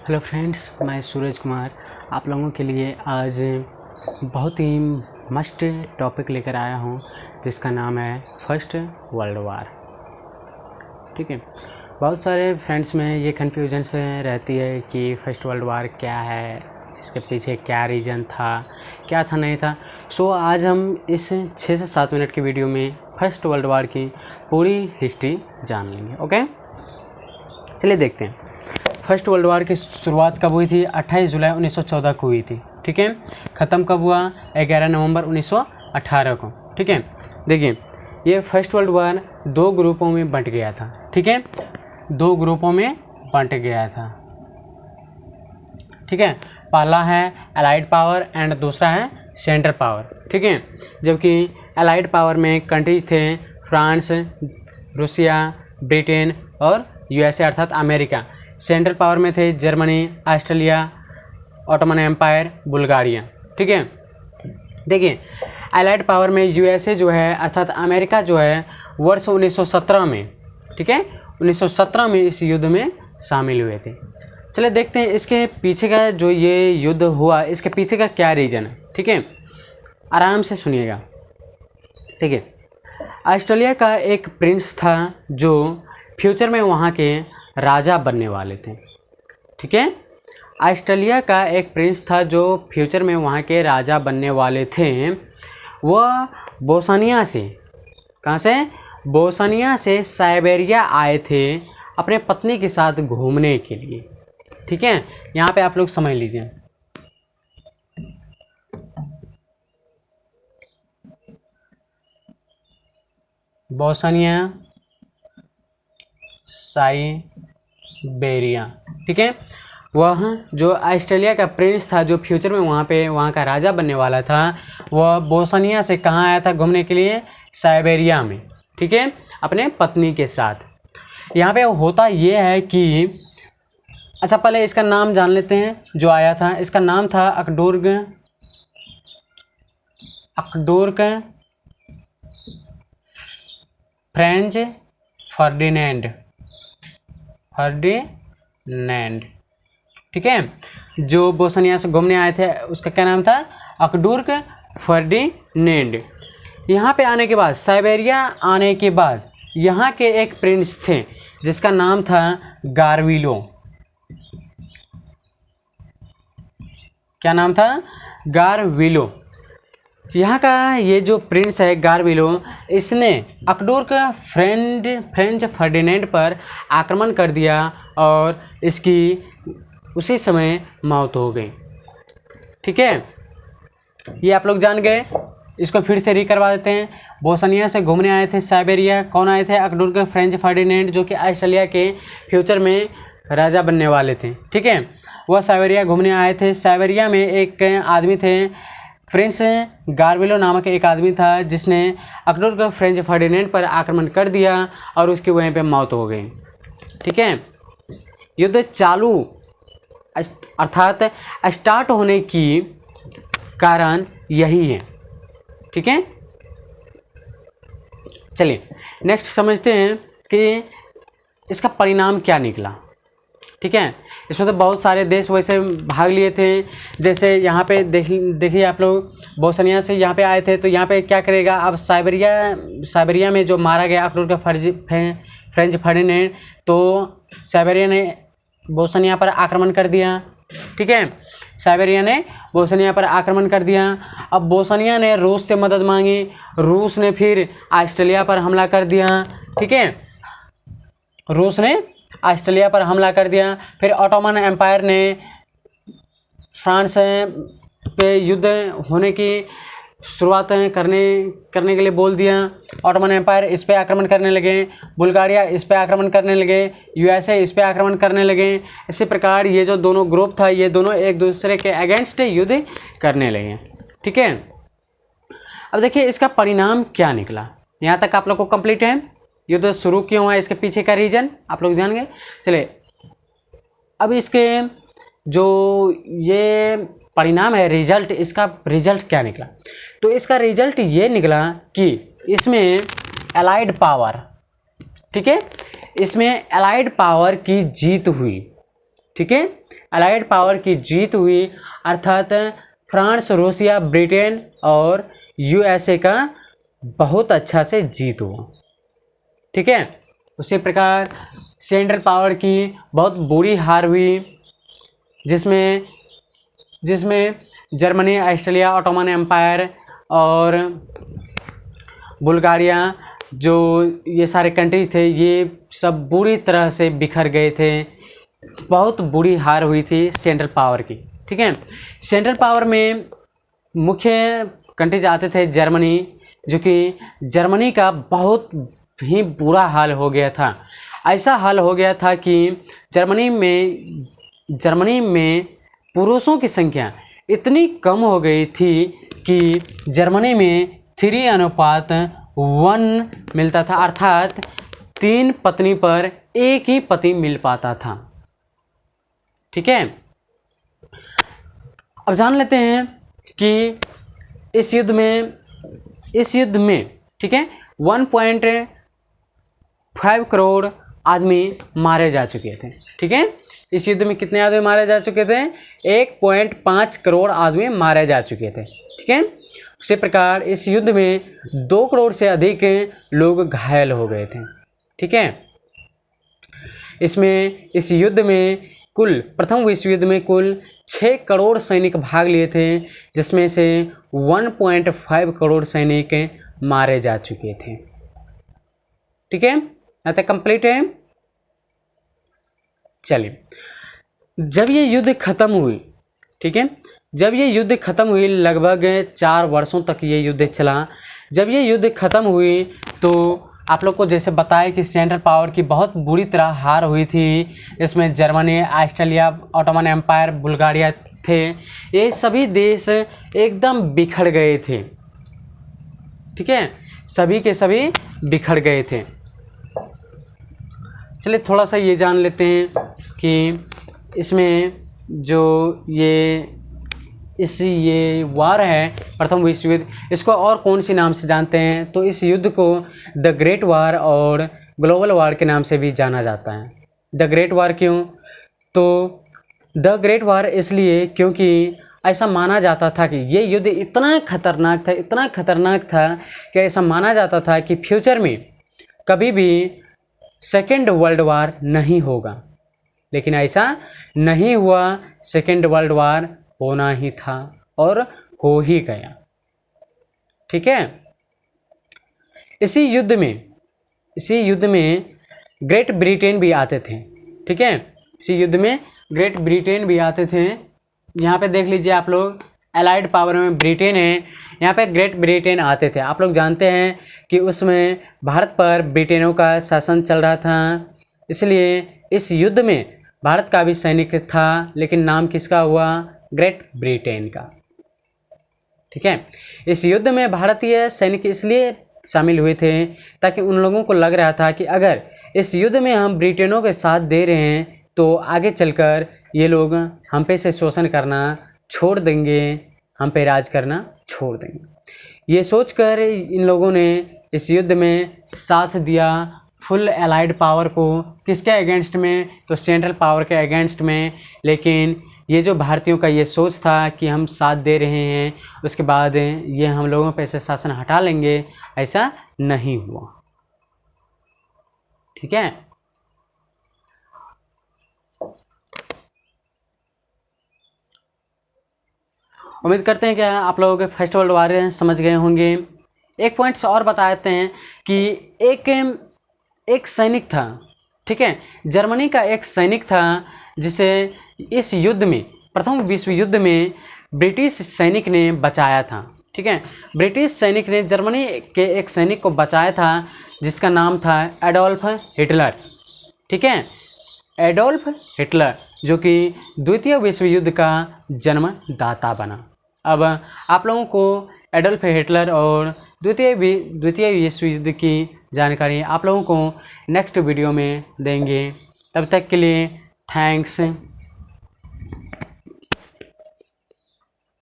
Hello friends, मैं सूरज कुमार आप लोगों के लिए आज बहुत ही मस्त टॉपिक लेकर आया हूं जिसका नाम है फर्स्ट वर्ल्ड वार। ठीक है, बहुत सारे फ्रेंड्स में ये कन्फ्यूजन से रहती है कि फर्स्ट वर्ल्ड वार क्या है, इसके पीछे क्या रीज़न था, क्या था नहीं था। सो आज हम इस 6 से 7 मिनट की वीडियो में फर्स्ट वर्ल्ड वार की पूरी हिस्ट्री जान लेंगे। ओके, चलिए देखते हैं। फर्स्ट वर्ल्ड वार की शुरुआत कब हुई थी? 28 जुलाई 1914 को हुई थी। ठीक है, ख़त्म कब हुआ? 11 नवंबर 1918 को। ठीक है, देखिए ये फर्स्ट वर्ल्ड वार 2 ग्रुपों में बंट गया था। ठीक है, 2 ग्रुपों में बंट गया था। ठीक है, पहला है अलाइड पावर एंड दूसरा है सेंट्रल पावर। ठीक है, जबकि अलाइड पावर में कंट्रीज थे फ्रांस, रूसिया, ब्रिटेन और यूएसए अर्थात अमेरिका। सेंट्रल पावर में थे Germany, Australia, Ottoman empire, Bulgaria. ठीक है, देखिए अलाइड पावर में यूएसए जो है अर्थात अमेरिका जो है वर्ष 1917 में, ठीक है 1917 में इस युद्ध में शामिल हुए थे। चलिए देखते हैं इसके पीछे का जो ये युद्ध हुआ इसके पीछे का क्या रीज़न है। ठीक है, आराम से सुनिएगा। ठीक है, ऑस्ट्रेलिया का एक प्रिंस था जो फ्यूचर में वहाँ के राजा बनने वाले थे। ठीक है, ऑस्ट्रेलिया का एक प्रिंस था जो फ्यूचर में वहाँ के राजा बनने वाले थे। वह बोस्निया से, कहाँ से? बोस्निया से साइबेरिया आए थे अपने पत्नी के साथ घूमने के लिए। ठीक है, यहाँ पे आप लोग समझ लीजिए। Bosnia, Siberia. ठीक है, वह जो ऑस्ट्रेलिया का प्रिंस था जो फ्यूचर में वहाँ का राजा बनने वाला था, वह बोस्निया से कहाँ आया था घूमने के लिए? साइबेरिया में। ठीक है, अपने पत्नी के साथ। यहाँ पे होता ये है कि अच्छा पहले इसका नाम जान लेते हैं जो आया था। इसका नाम था अकबुर्ग फ्रेंच फर्डिनेंड। ठीक है, जो बोस्निया से घूमने आए थे उसका क्या नाम था? अकबुर्ग फर्डिनेंड। यहाँ पे आने के बाद, साइबेरिया आने के बाद यहाँ के एक प्रिंस थे जिसका नाम था गारविलो। क्या नाम था? गारविलो। यहाँ का ये जो प्रिंस है गारविलो, इसने अकबुर्ग फ्रेंच फर्डिनेंड पर आक्रमण कर दिया और इसकी उसी समय मौत हो गई। ठीक है, ये आप लोग जान गए। इसको फिर से करवा देते हैं। बोस्निया से घूमने आए थे साइबेरिया। कौन आए थे? अकबुर्ग फ्रेंच फर्डिनेंड जो कि ऑस्ट्रेलिया के फ्यूचर में राजा बनने वाले थे। ठीक है, वह साइबेरिया घूमने आए थे। साइबेरिया में एक आदमी थे फ्रेंच गारविलो नामक एक आदमी था जिसने अकबुर्ग फ्रेंच फर्डिनेंड पर आक्रमण कर दिया और उसकी वहीं पे मौत हो गई। ठीक है, युद्ध चालू अर्थात स्टार्ट होने की कारण यही है। ठीक है, चलिए नेक्स्ट समझते हैं कि इसका परिणाम क्या निकला। ठीक है, इसमें तो बहुत सारे देश वैसे भाग लिए थे। जैसे यहाँ पे देखिए आप लोग, बोस्निया से यहाँ पे आए थे तो यहाँ पे क्या करेगा? अब साइबेरिया में जो मारा गया अकबुर्ग फ्रेंच फर्डिनेंड, तो साइबेरिया ने बोस्निया पर आक्रमण कर दिया। ठीक है, साइबेरिया ने बोस्निया पर आक्रमण कर दिया। अब बोस्निया ने रूस से मदद मांगी, रूस ने फिर ऑस्ट्रेलिया पर हमला कर दिया। ठीक है, रूस ने ऑस्ट्रेलिया पर हमला कर दिया। फिर ऑटोमन एम्पायर ने फ्रांस पे युद्ध होने की शुरुआत करने के लिए बोल दिया। ऑटोमन एम्पायर इस पे आक्रमण करने लगे, बुल्गारिया इस पे आक्रमण करने लगे, यूएसए इस पे आक्रमण करने लगे। इसी प्रकार ये जो दोनों ग्रुप था ये दोनों एक दूसरे के अगेंस्ट युद्ध करने लगे। ठीक है, अब देखिए इसका परिणाम क्या निकला। यहाँ तक आप लोग को कंप्लीट है। युद्ध शुरू क्यों हुआ, इसके पीछे का रीजन आप लोग जान गए। चलिए अब इसके जो ये परिणाम है, रिजल्ट, इसका रिजल्ट क्या निकला? तो इसका रिजल्ट ये निकला कि इसमें अलाइड पावर, ठीक है, इसमें अलाइड पावर की जीत हुई। ठीक है, अलाइड पावर की जीत हुई, अर्थात फ्रांस, रूसिया, ब्रिटेन और यूएसए का बहुत अच्छा से जीत हुआ। ठीक है, उसी प्रकार सेंट्रल पावर की बहुत बुरी हार हुई, जिसमें जर्मनी, ऑस्ट्रेलिया, ऑटोमन एम्पायर और बुल्गारिया, जो ये सारे कंट्रीज थे, ये सब बुरी तरह से बिखर गए थे। बहुत बुरी हार हुई थी सेंट्रल पावर की। ठीक है, सेंट्रल पावर में मुख्य कंट्रीज आते थे जर्मनी, जो कि जर्मनी का बहुत ही बुरा हाल हो गया था। ऐसा हाल हो गया था कि जर्मनी में पुरुषों की संख्या इतनी कम हो गई थी कि जर्मनी में 3:1 मिलता था, अर्थात 3 पत्नी पर 1 ही पति मिल पाता था। ठीक है, अब जान लेते हैं कि इस युद्ध में ठीक है 1.5 करोड़ आदमी मारे जा चुके थे। ठीक है, इस युद्ध में कितने आदमी मारे जा चुके थे? 1.5 करोड़ आदमी मारे जा चुके थे। ठीक है, उसी प्रकार इस युद्ध में 2 करोड़ से अधिक लोग घायल हो गए थे। ठीक है, इस युद्ध में प्रथम विश्व युद्ध में कुल 6 करोड़ सैनिक भाग लिए थे, जिसमें से 1.5 करोड़ सैनिक मारे जा चुके थे। ठीक है, यहाँ तक कंप्लीट है। चलिए, जब ये युद्ध खत्म हुई, ठीक है, जब ये युद्ध खत्म हुई, लगभग 4 वर्षों तक ये युद्ध चला। जब ये युद्ध खत्म हुई तो आप लोग को जैसे बताया कि सेंट्रल पावर की बहुत बुरी तरह हार हुई थी। इसमें Germany, Australia, Ottoman empire, Bulgaria थे। ये सभी देश एकदम बिखर गए थे। ठीक है, सभी के सभी बिखर गए थे। चलिए थोड़ा सा ये जान लेते हैं कि इसमें जो ये वार है, प्रथम विश्व युद्ध, इसको और कौन सी नाम से जानते हैं? तो इस युद्ध को द ग्रेट वार और ग्लोबल वार के नाम से भी जाना जाता है। द ग्रेट वार क्यों? तो द ग्रेट वार इसलिए क्योंकि ऐसा माना जाता था कि ये युद्ध इतना खतरनाक था कि ऐसा माना जाता था कि फ्यूचर में कभी भी सेकेंड वर्ल्ड वार नहीं होगा। लेकिन ऐसा नहीं हुआ, सेकेंड वर्ल्ड वार होना ही था और हो ही गया। ठीक है, इसी युद्ध में ग्रेट ब्रिटेन भी आते थे। ठीक है, इसी युद्ध में ग्रेट ब्रिटेन भी आते थे। यहाँ पे देख लीजिए आप लोग, एलाइड पावर में ब्रिटेन है, यहाँ पे ग्रेट ब्रिटेन आते थे। आप लोग जानते हैं कि उसमें भारत पर ब्रिटेनों का शासन चल रहा था, इसलिए इस युद्ध में भारत का भी सैनिक था, लेकिन नाम किसका हुआ? ग्रेट ब्रिटेन का। ठीक है, इस युद्ध में भारतीय सैनिक इसलिए शामिल हुए थे ताकि उन लोगों को लग रहा था कि अगर इस युद्ध में हम ब्रिटेनों के साथ दे रहे हैं तो आगे चलकर ये लोग हम पे से शोषण करना छोड़ देंगे, हम पे राज करना छोड़ देंगे। ये सोचकर इन लोगों ने इस युद्ध में साथ दिया फुल एलाइड पावर को। किसके अगेंस्ट में? तो सेंट्रल पावर के अगेंस्ट में। लेकिन ये जो भारतीयों का ये सोच था कि हम साथ दे रहे हैं, उसके बाद ये हम लोगों पे से शासन हटा लेंगे, ऐसा नहीं हुआ। ठीक है, उम्मीद करते हैं कि आप लोग फर्स्ट वर्ल्ड वार समझ गए होंगे। एक पॉइंट्स और बता देते हैं कि एक सैनिक था। ठीक है, जर्मनी का एक सैनिक था जिसे इस युद्ध में, प्रथम विश्व युद्ध में ब्रिटिश सैनिक ने बचाया था। ठीक है, ब्रिटिश सैनिक ने जर्मनी के एक सैनिक को बचाया था जिसका नाम था एडोल्फ हिटलर। ठीक है, एडोल्फ हिटलर, जो कि द्वितीय विश्व युद्ध का जन्मदाता बना। अब आप लोगों को एडोल्फ हिटलर और द्वितीय विश्व युद्ध की जानकारी आप लोगों को नेक्स्ट वीडियो में देंगे। तब तक के लिए थैंक्स।